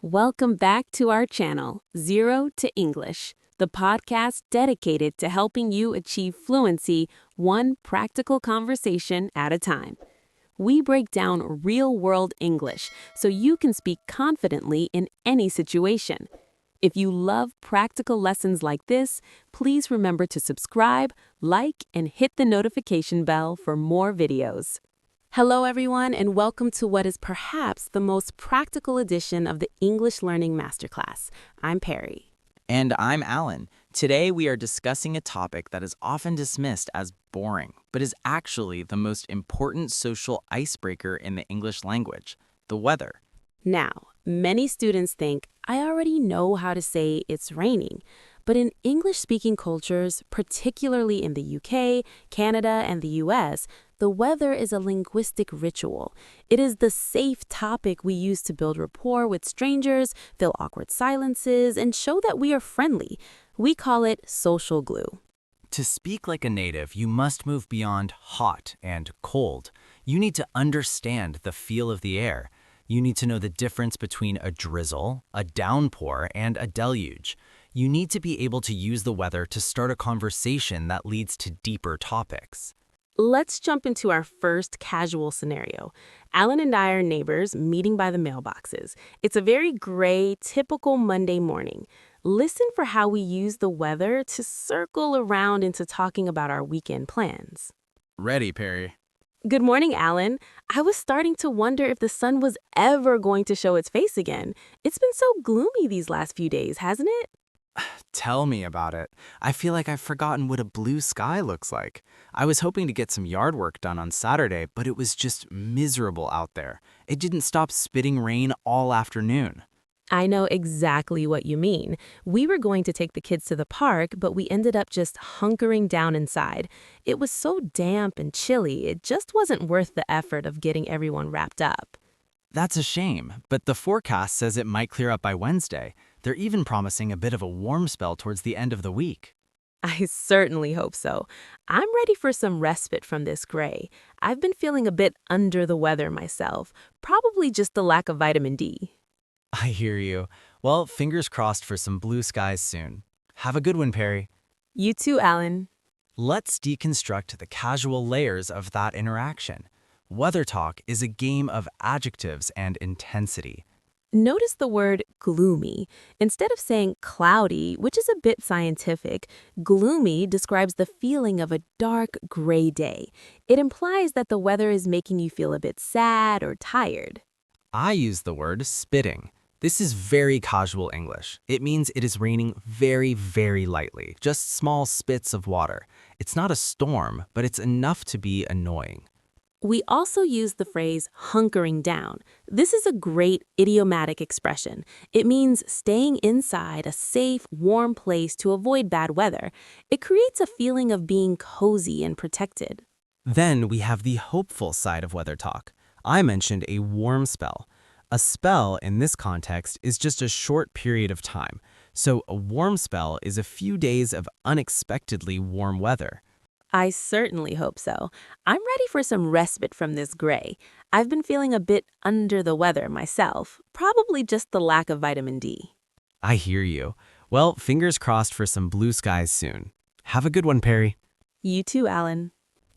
Welcome back to our channel, Zero to English, the podcast dedicated to helping you achieve fluency one practical conversation at a time. We break down real-world English so you can speak confidently in any situation. If you love practical lessons like this, please remember to subscribe, like, and hit the notification bell for more videos. Hello, everyone, and welcome to what is perhaps the most practical edition of the English Learning Masterclass. I'm Perry. And I'm Alan. Today we are discussing a topic that is often dismissed as boring, but is actually the most important social icebreaker in the English language, the weather. Now, many students think, I already know how to say it's raining. But in English-speaking cultures, particularly in the UK, Canada, and the US, the weather is a linguistic ritual. It is the safe topic we use to build rapport with strangers, fill awkward silences, and show that we are friendly. We call it social glue. To speak like a native, you must move beyond hot and cold. You need to understand the feel of the air. You need to know the difference between a drizzle, a downpour, and a deluge. You need to be able to use the weather to start a conversation that leads to deeper topics. Let's jump into our first casual scenario. Alan and I are neighbors meeting by the mailboxes. It's a very gray, typical Monday morning. Listen for how we use the weather to circle around into talking about our weekend plans. Ready, Perry. Good morning, Alan. I was starting to wonder if the sun was ever going to show its face again. It's been so gloomy these last few days, hasn't it? Tell me about it. I feel like I've forgotten what a blue sky looks like. I was hoping to get some yard work done on Saturday, but it was just miserable out there. It didn't stop spitting rain all afternoon. I know exactly what you mean. We were going to take the kids to the park, but we ended up just hunkering down inside. It was so damp and chilly, it just wasn't worth the effort of getting everyone wrapped up. That's a shame, but the forecast says it might clear up by Wednesday. They're even promising a bit of a warm spell towards the end of the week. I certainly hope so. I'm ready for some respite from this gray. I've been feeling a bit under the weather myself, probably just the lack of vitamin D. I hear you. Well, fingers crossed for some blue skies soon. Have a good one, Perry. You too, Alan. Let's deconstruct the casual layers of that interaction. Weather talk is a game of adjectives and intensity. Notice the word gloomy. Instead of saying cloudy, which is a bit scientific, gloomy describes the feeling of a dark, gray day. It implies that the weather is making you feel a bit sad or tired. I use the word spitting. This is very casual English. It means it is raining very, very lightly, just small spits of water. It's not a storm, but it's enough to be annoying. We also use the phrase hunkering down. This is a great idiomatic expression. It means staying inside a safe, warm place to avoid bad weather. It creates a feeling of being cozy and protected. Then we have the hopeful side of weather talk. I mentioned a warm spell. A spell in this context is just a short period of time. So a warm spell is a few days of unexpectedly warm weather. I certainly hope so. I'm ready for some respite from this gray. I've been feeling a bit under the weather myself, probably just the lack of vitamin D. I hear you. Well, fingers crossed for some blue skies soon. Have a good one, Perry. You too, Alan.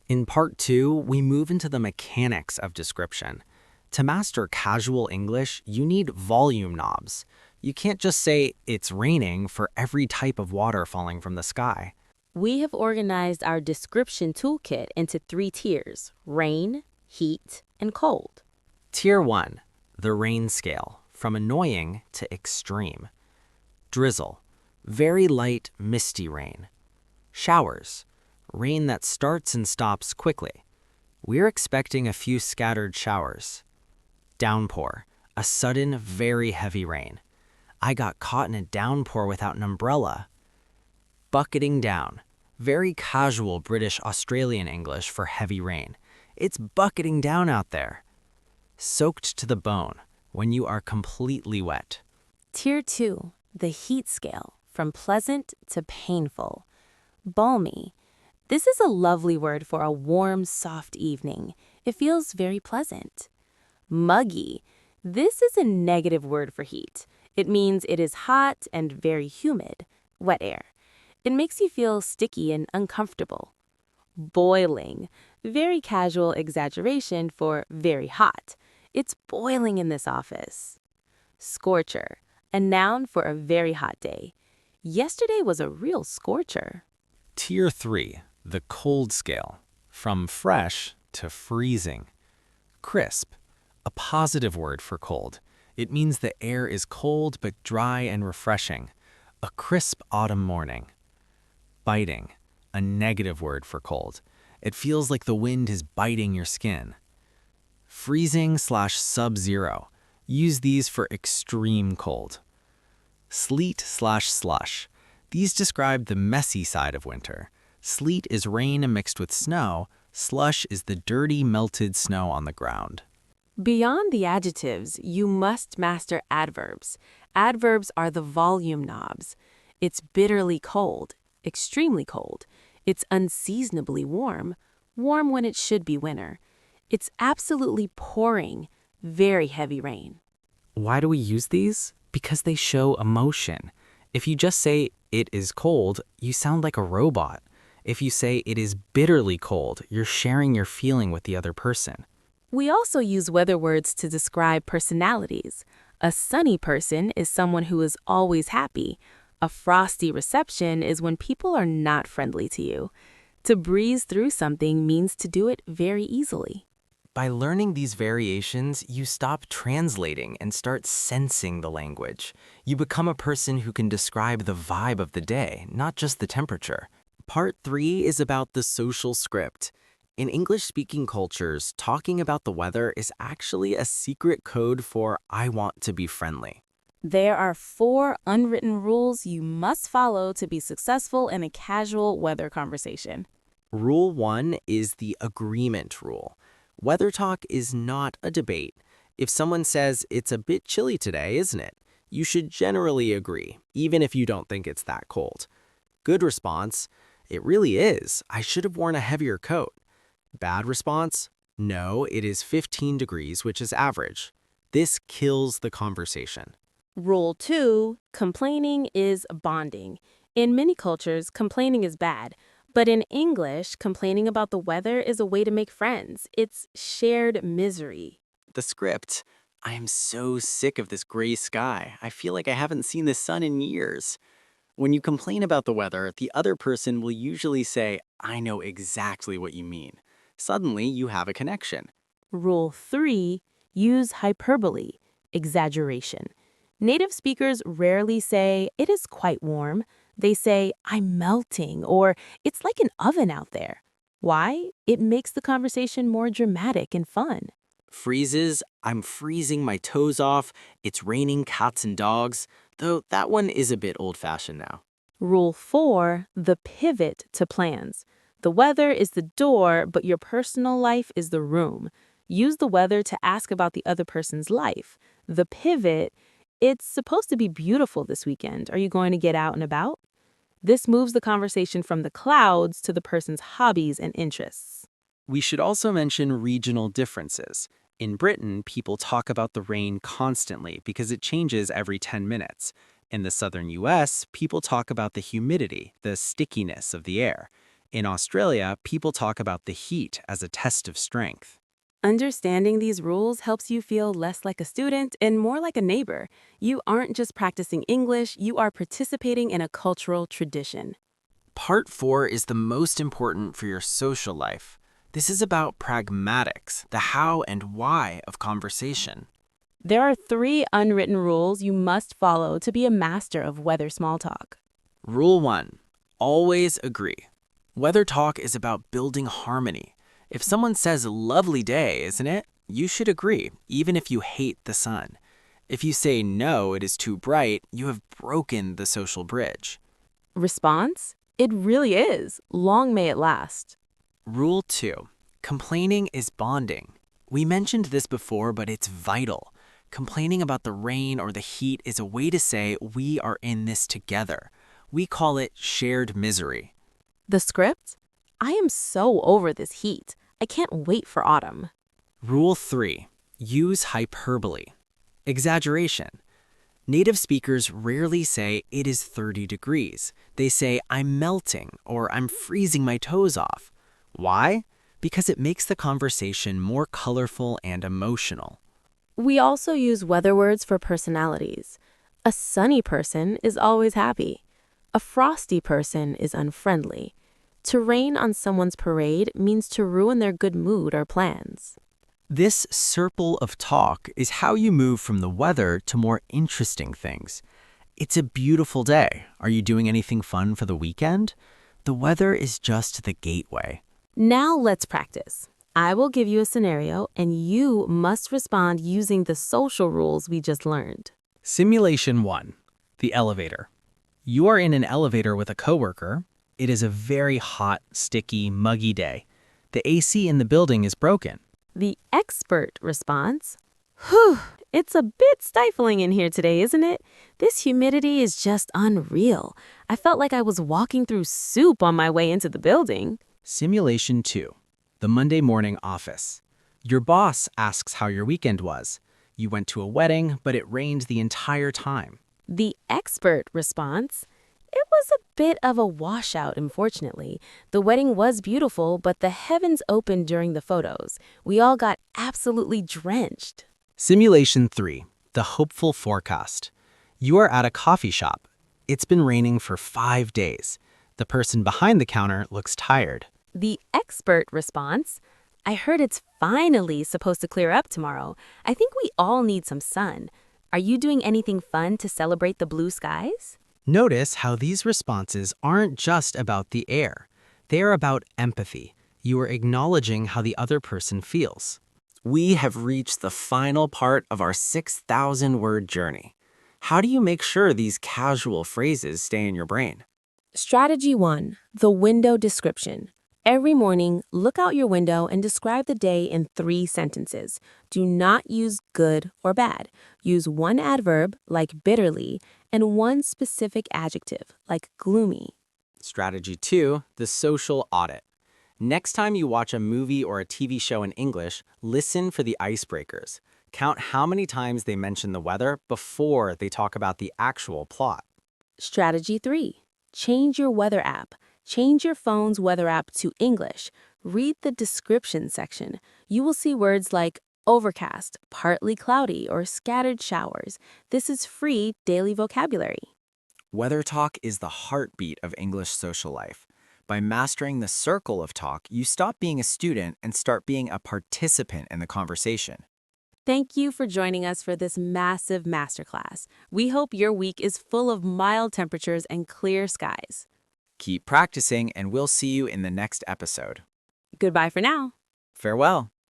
In part 2, we move into the mechanics of description. To master casual English, you need volume knobs. You can't just say, it's raining for every type of water falling from the sky. We have organized our description toolkit into 3 tiers: rain, heat, and cold. Tier 1, the rain scale, from annoying to extreme. Drizzle, very light, misty rain. Showers, rain that starts and stops quickly. We're expecting a few scattered showers. Downpour, a sudden, very heavy rain. I got caught in a downpour without an umbrella. Bucketing down, very casual British-Australian English for heavy rain. It's bucketing down out there. Soaked to the bone, when you are completely wet. Tier 2, the heat scale, from pleasant to painful. Balmy. This is a lovely word for a warm, soft evening. It feels very pleasant. Muggy. This is a negative word for heat. It means it is hot and very humid, wet air. It makes you feel sticky and uncomfortable. Boiling, very casual exaggeration for very hot. It's boiling in this office. Scorcher, a noun for a very hot day. Yesterday was a real scorcher. Tier 3, the cold scale, from fresh to freezing. Crisp, a positive word for cold. It means the air is cold but dry and refreshing. A crisp autumn morning. Biting, a negative word for cold. It feels like the wind is biting your skin. Freezing/sub-zero. Use these for extreme cold. Sleet/slush. These describe the messy side of winter. Sleet is rain mixed with snow. Slush is the dirty, melted snow on the ground. Beyond the adjectives, you must master adverbs. Adverbs are the volume knobs. It's bitterly cold, extremely cold. It's unseasonably warm, warm when it should be winter. It's absolutely pouring, very heavy rain. Why do we use these? Because they show emotion. If you just say, it is cold, you sound like a robot. If you say, it is bitterly cold, you're sharing your feeling with the other person. We also use weather words to describe personalities. A sunny person is someone who is always happy. A frosty reception is when people are not friendly to you. To breeze through something means to do it very easily. By learning these variations, you stop translating and start sensing the language. You become a person who can describe the vibe of the day, not just the temperature. Part 3 is about the social script. In English-speaking cultures, talking about the weather is actually a secret code for I want to be friendly. There are 4 unwritten rules you must follow to be successful in a casual weather conversation. Rule 1 is the agreement rule. Weather talk is not a debate. If someone says, it's a bit chilly today, isn't it? You should generally agree, even if you don't think it's that cold. Good response, it really is. I should have worn a heavier coat. Bad response, no, it is 15 degrees, which is average. This kills the conversation. Rule 2, complaining is bonding. In many cultures, complaining is bad. But in English, complaining about the weather is a way to make friends. It's shared misery. The script, I am so sick of this gray sky. I feel like I haven't seen the sun in years. When you complain about the weather, the other person will usually say, I know exactly what you mean. Suddenly, you have a connection. Rule 3, use hyperbole, exaggeration. Native speakers rarely say, it is quite warm. They say, I'm melting, or it's like an oven out there. Why? It makes the conversation more dramatic and fun. Freezes, I'm freezing my toes off. It's raining cats and dogs, though that one is a bit old-fashioned now. Rule 4, the pivot to plans. The weather is the door, but your personal life is the room. Use the weather to ask about the other person's life. The pivot, it's supposed to be beautiful this weekend. Are you going to get out and about? This moves the conversation from the clouds to the person's hobbies and interests. We should also mention regional differences. In Britain, people talk about the rain constantly because it changes every 10 minutes. In the southern US, people talk about the humidity, the stickiness of the air. In Australia, people talk about the heat as a test of strength. Understanding these rules helps you feel less like a student and more like a neighbor. You aren't just practicing English, you are participating in a cultural tradition. Part 4 is the most important for your social life. This is about pragmatics, the how and why of conversation. There are 3 unwritten rules you must follow to be a master of weather small talk. Rule 1, always agree. Weather talk is about building harmony. If someone says lovely day, isn't it? You should agree, even if you hate the sun. If you say no, it is too bright, you have broken the social bridge. Response? It really is. Long may it last. Rule 2, complaining is bonding. We mentioned this before, but it's vital. Complaining about the rain or the heat is a way to say we are in this together. We call it shared misery. The script? I am so over this heat. I can't wait for autumn. Rule 3, use hyperbole. Exaggeration. Native speakers rarely say it is 30 degrees. They say I'm melting or I'm freezing my toes off. Why? Because it makes the conversation more colorful and emotional. We also use weather words for personalities. A sunny person is always happy. A frosty person is unfriendly. To rain on someone's parade means to ruin their good mood or plans. This circle of talk is how you move from the weather to more interesting things. It's a beautiful day. Are you doing anything fun for the weekend? The weather is just the gateway. Now let's practice. I will give you a scenario and you must respond using the social rules we just learned. Simulation 1. The elevator. You are in an elevator with a coworker. It is a very hot, sticky, muggy day. The AC in the building is broken. The expert response, "Whew, it's a bit stifling in here today, isn't it? This humidity is just unreal. I felt like I was walking through soup on my way into the building." Simulation 2. The Monday morning office. Your boss asks how your weekend was. You went to a wedding, but it rained the entire time. The expert response, "It was a bit of a washout, unfortunately. The wedding was beautiful, but the heavens opened during the photos. We all got absolutely drenched." Simulation 3. The hopeful forecast. You are at a coffee shop. It's been raining for 5 days. The person behind the counter looks tired. The expert response, "I heard it's finally supposed to clear up tomorrow. I think we all need some sun. Are you doing anything fun to celebrate the blue skies?" Notice how these responses aren't just about the air. They are about empathy. You are acknowledging how the other person feels. We have reached the final part of our 6,000-word journey. How do you make sure these casual phrases stay in your brain? Strategy 1, the window description. Every morning, look out your window and describe the day in 3 sentences. Do not use good or bad. Use one adverb, like bitterly, and one specific adjective, like gloomy. Strategy 2, the social audit. Next time you watch a movie or a TV show in English, listen for the icebreakers. Count how many times they mention the weather before they talk about the actual plot. Strategy 3, change your weather app. Change your phone's weather app to English. Read the description section. You will see words like overcast, partly cloudy, or scattered showers. This is free daily vocabulary. Weather talk is the heartbeat of English social life. By mastering the circle of talk, you stop being a student and start being a participant in the conversation. Thank you for joining us for this massive masterclass. We hope your week is full of mild temperatures and clear skies. Keep practicing, and we'll see you in the next episode. Goodbye for now. Farewell.